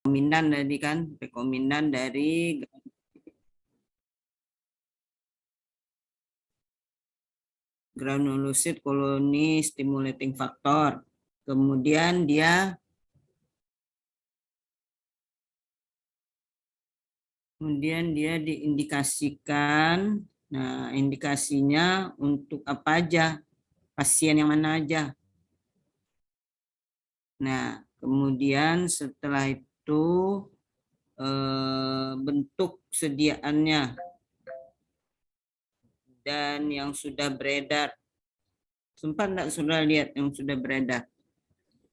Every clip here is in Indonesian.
rekomendan tadi kan, rekomendan dari granulosit colony stimulating factor. Kemudian dia diindikasikan. Nah, indikasinya untuk apa aja? Pasien yang mana aja? Nah, kemudian setelah itu bentuk sediaannya dan yang sudah beredar. Sempat enggak sudah lihat yang sudah beredar?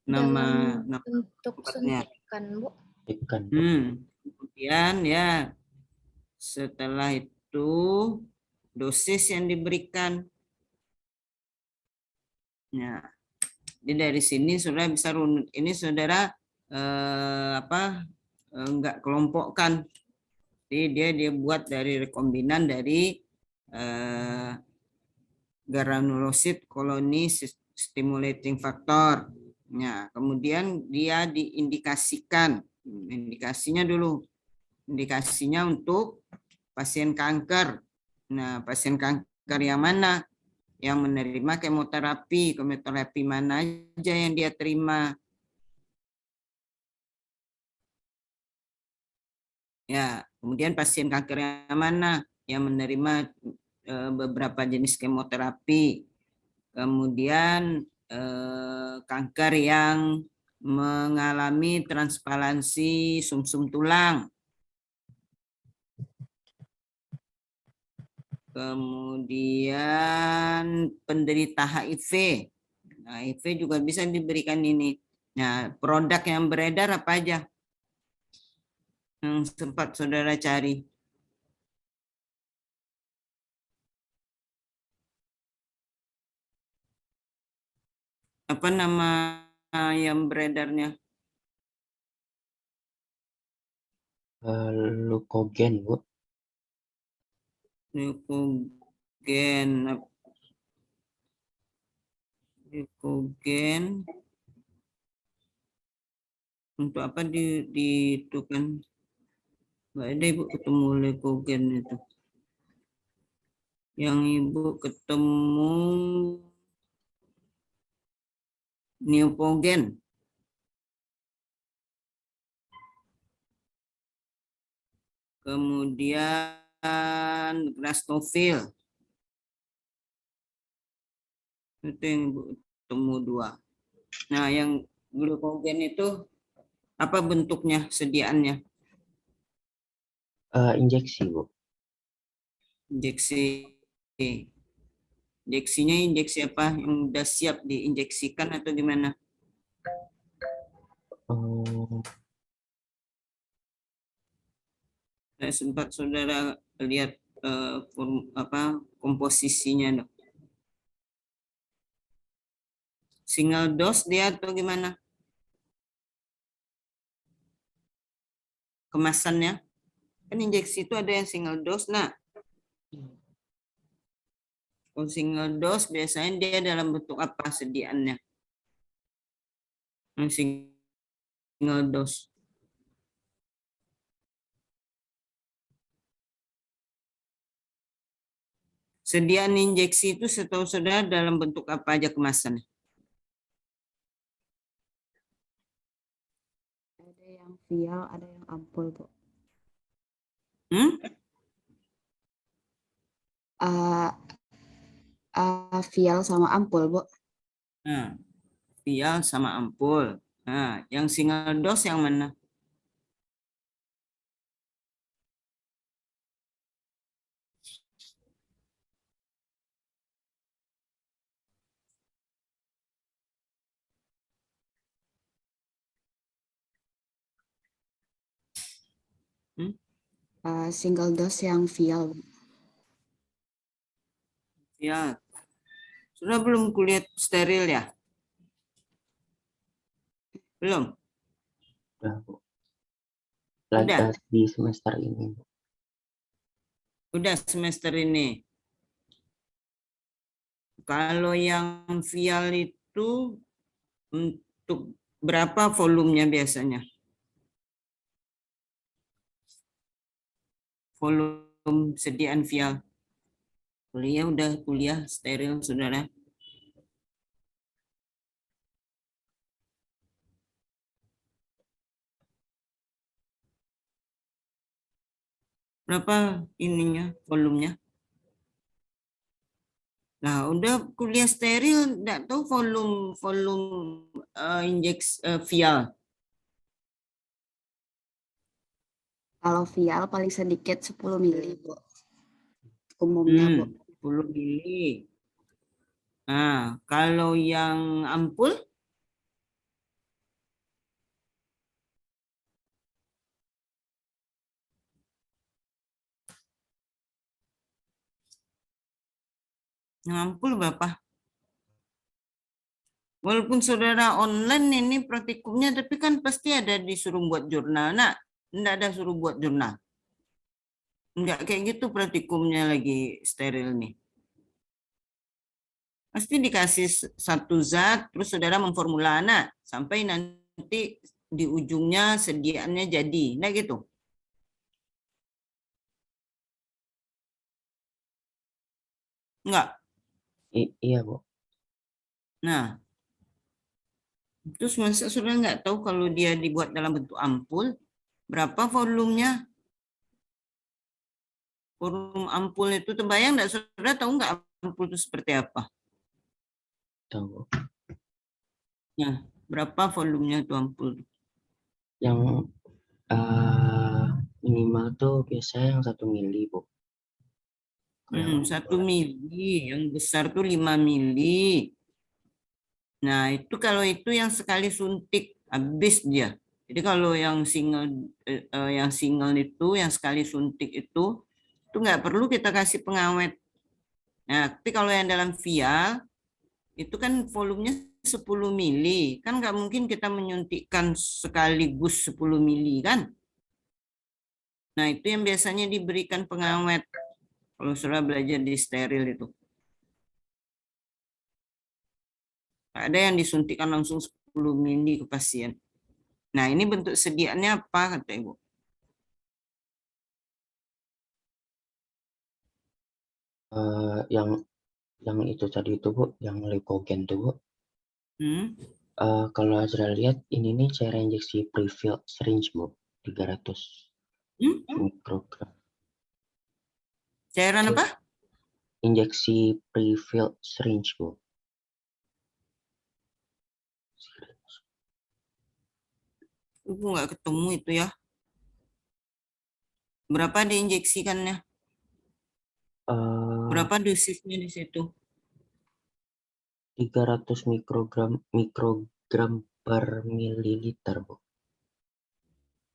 Nama bentuk tempatnya. suntikan, Bu. Kemudian ya setelah itu dosis yang diberikan. Nah, jadi dari sini saudara bisa runut. Ini saudara enggak kelompokkan. Jadi dia buat dari rekombinan dari granulosit colony stimulating factor. Nah, kemudian dia diindikasikan. Indikasinya dulu. Indikasinya untuk pasien kanker. Nah, pasien kanker yang mana? Yang menerima kemoterapi. Kemoterapi mana aja yang dia terima? Ya, kemudian pasien kanker yang mana? Yang menerima beberapa jenis kemoterapi. Kemudian kanker yang mengalami transplantasi sumsum tulang. Kemudian penderita HIV. Nah, HIV juga bisa diberikan ini. Nah, produk yang beredar apa aja? Yang sempat saudara cari. Apa nama yang beredarnya? Leukogen, Bu. Leukogen. Leukogen. Untuk apa di itu kan? Nggak ada Ibu ketemu leukogen itu. Yang Ibu ketemu neopogen. Kemudian grastofil. Itu yang Ibu ketemu dua. Nah, yang glukogen itu apa bentuknya, sediaannya? Injeksi, Bu. Injeksi. Injeksinya injeksi apa? Yang udah siap diinjeksikan atau gimana? Saya sempat saudara lihat komposisinya, dok. Single dose dia atau gimana? Kemasannya? Kan injeksi itu ada yang single dose. Nah, kalau single dose biasanya dia dalam bentuk apa sediaannya? Yang single dose. Sediaan injeksi itu setahu saudara dalam bentuk apa aja kemasannya? Ada yang vial, ada yang ampul, Bu. Vial sama ampul, Bu. Nah, vial sama ampul. Nah, yang single dose yang mana? Single dose yang vial. Ya, sudah belum kulihat steril ya? Belum? Udah, Bu. Udah? Di semester ini, Bu. Udah semester ini. Kalau yang vial itu untuk berapa volumenya biasanya? volume sediaan vial. Kuliah udah kuliah steril, saudara. Berapa ininya, volumenya? Nah, udah kuliah steril, enggak tahu volume vial. Kalau vial paling sedikit 10 mili, Bu. Umumnya, Bu. 10 mili. Nah, kalau yang ampul? Yang ampul berapa? Walaupun saudara online ini praktikumnya, tapi kan pasti ada disuruh buat jurnal. Nah, enggak ada suruh buat jurnal. Enggak kayak gitu praktikumnya lagi steril nih. Pasti dikasih satu zat, terus saudara memformula. Nah, sampai nanti di ujungnya sediaannya jadi. Nah gitu. Enggak. Iya, Bu. Nah, terus masa saudara nggak tahu kalau dia dibuat dalam bentuk ampul, berapa volumenya? Volume ampul itu terbayang nggak, saudara tahu nggak ampul itu seperti apa? Tahu, Bu. Nah, berapa volumenya itu ampul? Yang minimal tuh biasanya yang 1 mili, Bu. Kalau 1 mili, yang besar tuh 5 mili. Nah, itu kalau itu yang sekali suntik habis dia. Jadi kalau yang single itu yang sekali suntik itu nggak perlu kita kasih pengawet. Nah, tapi kalau yang dalam vial itu kan volumenya 10 mili. Kan nggak mungkin kita menyuntikkan sekaligus 10 mili kan? Nah, itu yang biasanya diberikan pengawet kalau sudah belajar di steril itu. Ada yang disuntikkan langsung 10 mili ke pasien. Nah, ini bentuk sediaannya apa, kata Ibu? yang itu tadi itu, Bu, yang leukogen tuh, Bu. Hmm? Kalau Azra lihat ini nih cara injeksi pre-filled syringe, Bu, 300 mikrogram. Cairan apa? Injeksi pre-filled syringe, Bu. Ibu nggak ketemu itu ya. Berapa diinjeksikannya? Eh, Berapa dosisnya di situ? 300 mikrogram per mililiter, Bu.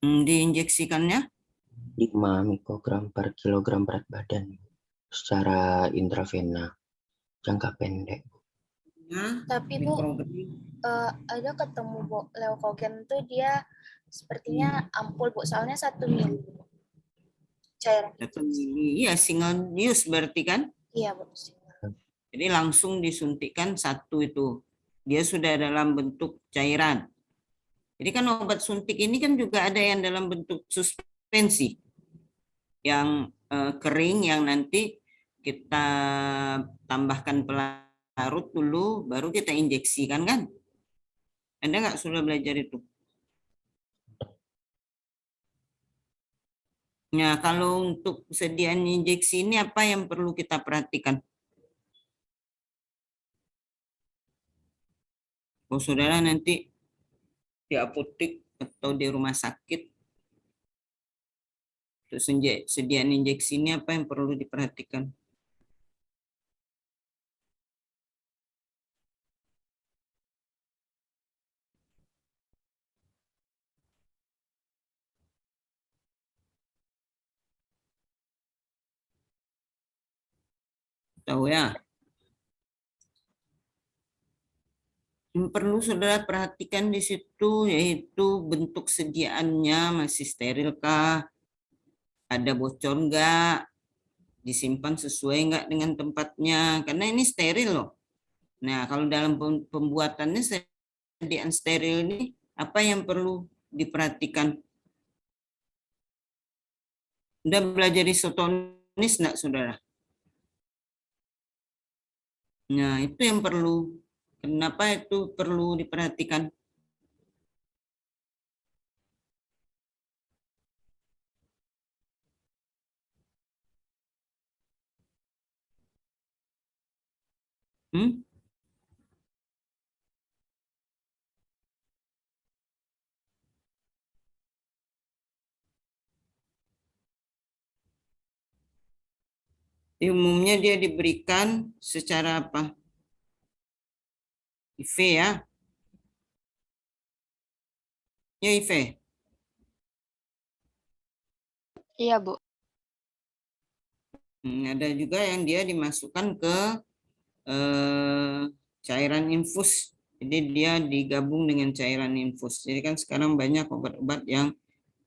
Diinjeksikannya? 5 mikrogram per kilogram berat badan secara intravena jangka pendek. Nah, Tapi Bu, ada ketemu Bu, leukogen tuh dia sepertinya ampul Bu, soalnya 1 mili cairan. 1 mili. Iya, single use berarti kan? Iya Bu. Jadi langsung disuntikkan satu itu. Dia sudah dalam bentuk cairan. Jadi kan obat suntik ini kan juga ada yang dalam bentuk suspensi. Yang kering yang nanti kita tambahkan pelarut dulu, baru kita injeksikan kan? Anda nggak sudah belajar itu? Nah, kalau untuk sediaan injeksi ini apa yang perlu kita perhatikan? Kalau saudara nanti di apotek atau di rumah sakit, terus sediaan injeksi ini apa yang perlu diperhatikan? Tahu ya? Yang perlu saudara perhatikan di situ yaitu bentuk sediaannya masih steril kah? Ada bocor enggak? Disimpan sesuai enggak dengan tempatnya? Karena ini steril loh. Nah, kalau dalam pembuatannya sediaan steril ini apa yang perlu diperhatikan? Udah belajar isotonis enggak, saudara? Nah, itu yang perlu. Kenapa itu perlu diperhatikan? Hmm? Di umumnya dia diberikan secara apa? IV ya. Ya IV. Iya, Bu. Ada juga yang dia dimasukkan ke cairan infus. Jadi dia digabung dengan cairan infus. Jadi kan sekarang banyak obat-obat yang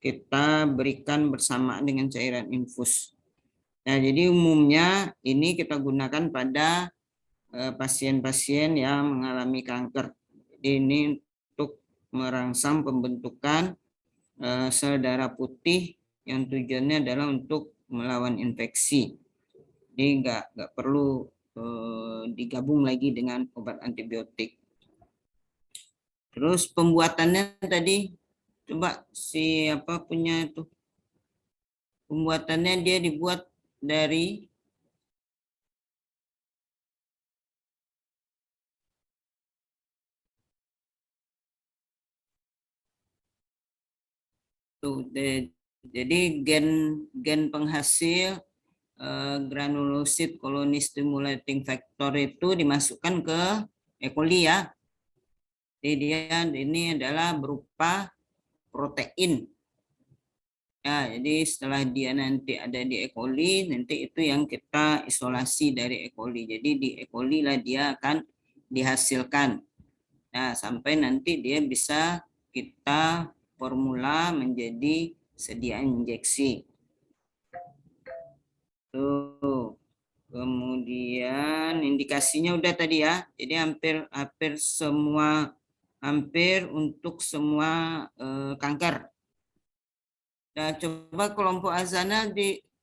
kita berikan bersama dengan cairan infus. Nah, jadi umumnya ini kita gunakan pada pasien-pasien yang mengalami kanker. Jadi ini untuk merangsang pembentukan sel darah putih yang tujuannya adalah untuk melawan infeksi. Jadi nggak perlu digabung lagi dengan obat antibiotik. Terus pembuatannya tadi coba siapa punya itu? Pembuatannya dia dibuat dari tuh, jadi gen gen penghasil granulosit colony stimulating factor itu dimasukkan ke E. coli ya. Jadi dia ini adalah berupa protein. Ya, jadi setelah dia nanti ada di E. coli, nanti itu yang kita isolasi dari E. coli. Jadi di E. coli lah dia akan dihasilkan. Nah, sampai nanti dia bisa kita formula menjadi sedia injeksi. Tuh. Kemudian indikasinya udah tadi ya. Jadi hampir hampir semua hampir untuk semua kanker. Nah, coba kelompok Azana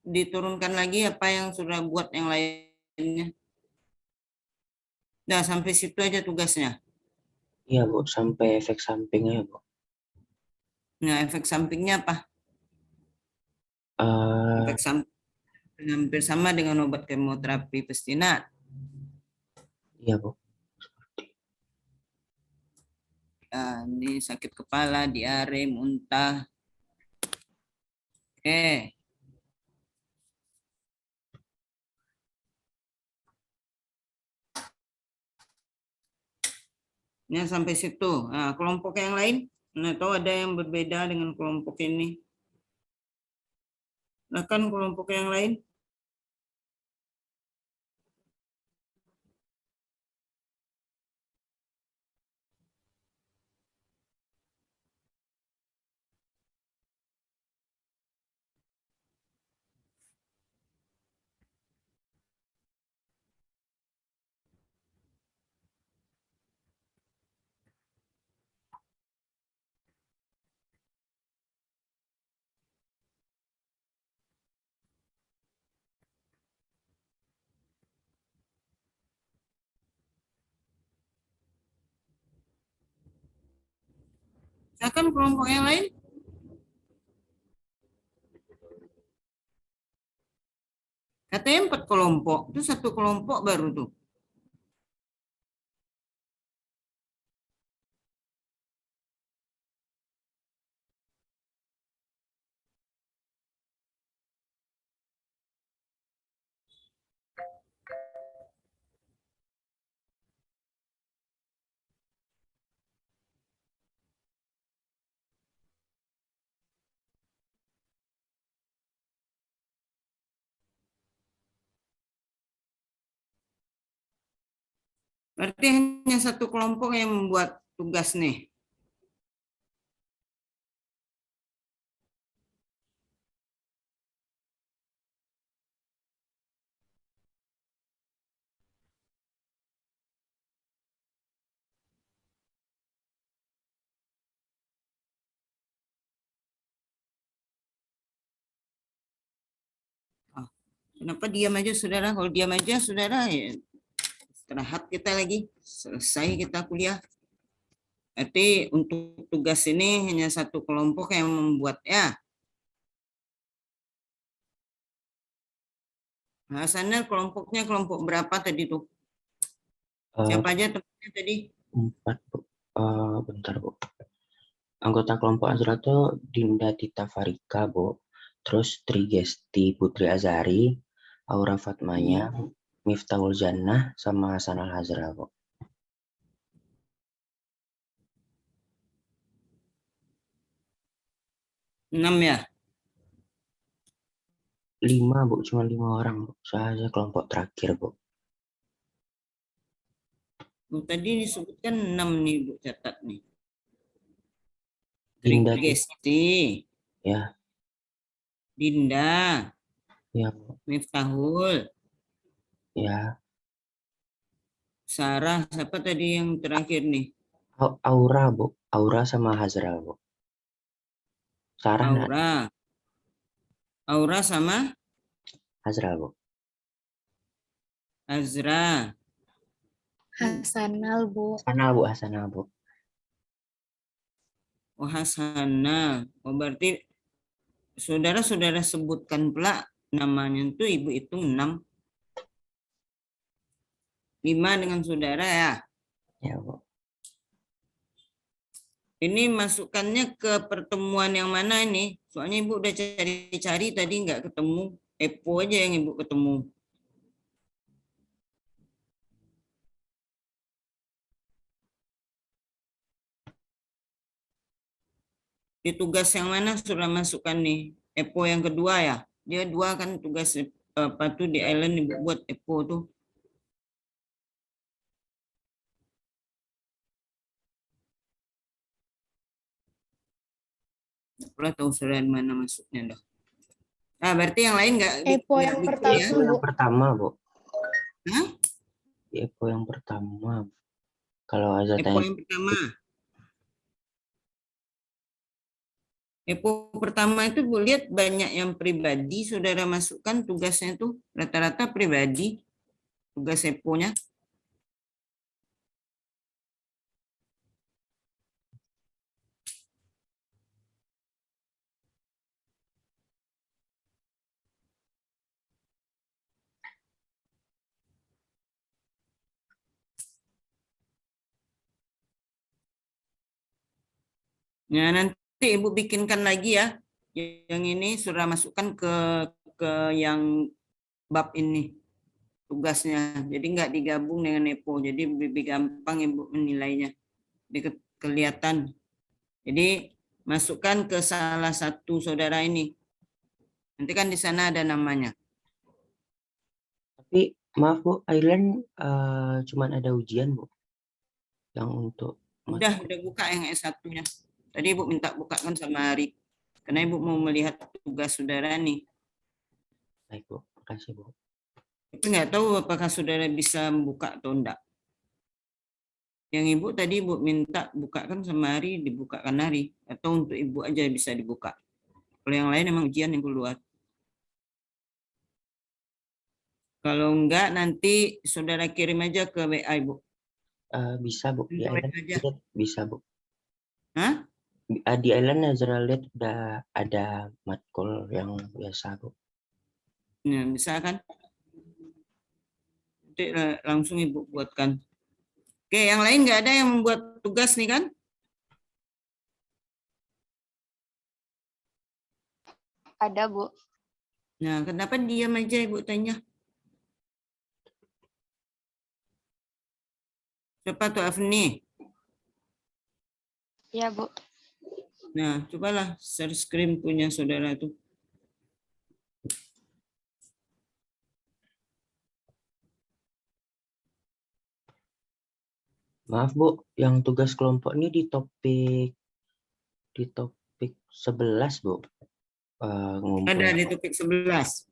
diturunkan lagi apa yang sudah buat yang lainnya. Nah, sampai situ aja tugasnya. Iya, Bu, sampai efek sampingnya, Bu. Nah, efek sampingnya apa? Eh, Efek samping hampir sama dengan obat kemoterapi pestina. iya, Bu. Nah, ini sakit kepala, diare, muntah. Oke. Ini sampai situ. Nah, kelompok yang lain, nah, tahu ada yang berbeda dengan kelompok ini. Nah, kan kelompok yang lain, nah, kan kelompok yang lain, katanya 4 kelompok, itu satu kelompok baru tuh. Berarti hanya satu kelompok yang membuat tugas nih. Kenapa diam aja, saudara? Kalau diam aja, saudara, ya istirahat kita lagi. Selesai kita kuliah. Berarti untuk tugas ini hanya satu kelompok yang membuat ya. Nah, sana kelompoknya kelompok berapa tadi tuh? Siapa aja temannya tadi? 4, Bu. Bentar, Bu. Anggota kelompok Azra tuh Dinda Tita Farika, Bu. Terus Trigesti Putri Azari, Aura Fatmanya, Miftahul Jannah, sama Hasan Al-Hazra, Bu. 6 ya? 5, Bu. Cuma 5 orang, Bu. Saya kelompok terakhir, Bu. Tadi disebutkan 6 nih, Bu, catat nih. Dinda, Trigesti, ya, Dinda, ya, Bu. Miftahul, Ya. Sarah, siapa tadi yang terakhir nih? Aura, Bu. Aura sama Hazra, Bu. Sarah enggak? Aura. Aura sama Hazra, Bu. Azra. Hasanal, Bu. Hasanah, Bu. Hasanah, Bu. Oh, Hasanah. Oh, berarti saudara-saudara sebutkan pula namanya itu ibu hitung 6. 5 dengan saudara ya. Ya, Bu. Ini masukannya ke pertemuan yang mana ini? Soalnya ibu udah cari-cari tadi nggak ketemu. Epo aja yang ibu ketemu. Di tugas yang mana sudah masukkan nih? Epo yang kedua ya? Dia 2 kan tugas apa tuh di Island ibu buat Epo tuh. Nggak pernah tahu sudah di mana masuknya dah. Nah, berarti yang lain nggak Epo nggak yang bikin pertama, ya? Epo yang pertama, Bu. Hah? Epo yang pertama. Kalau Azra Epo tanya, yang pertama. Epo pertama itu Bu lihat banyak yang pribadi, saudara masukkan tugasnya itu rata-rata pribadi, tugas Epo-nya. Ya, nanti Ibu bikinkan lagi ya. Yang ini sudah masukkan ke yang bab ini tugasnya. Jadi nggak digabung dengan Epo. Jadi lebih gampang Ibu menilainya. Lebih kelihatan. Jadi masukkan ke salah satu saudara ini. Nanti kan di sana ada namanya. tapi maaf, Bu, Island cuman ada ujian, Bu. Yang untuk Udah buka yang S1-nya. Tadi Ibu minta bukakan sama Ari. Karena Ibu mau melihat tugas saudara nih. baik, Bu. Makasih, Bu. Tapi nggak tahu apakah saudara bisa membuka atau enggak. Yang Ibu tadi Ibu minta bukakan sama Ari, dibukakan Ari. Atau untuk Ibu aja bisa dibuka. Kalau yang lain emang ujian yang keluar. Kalau enggak nanti saudara kirim aja ke WA Ibu. Bisa, Bu. Di Untuk Island aja. bisa, Bu. Hah? Di Island Azra lihat udah ada matkul yang biasa, Bu. Ya, bisa kan? Nanti langsung Ibu buatkan. Oke, yang lain nggak ada yang membuat tugas nih kan? Ada, Bu. Nah, kenapa diam aja Ibu tanya? Siapa tuh Afni? Iya, Bu. Nah, cobalah share screen punya saudara tuh. Maaf, Bu, yang tugas kelompok ini di topik 11, Bu. Ada di topik 11.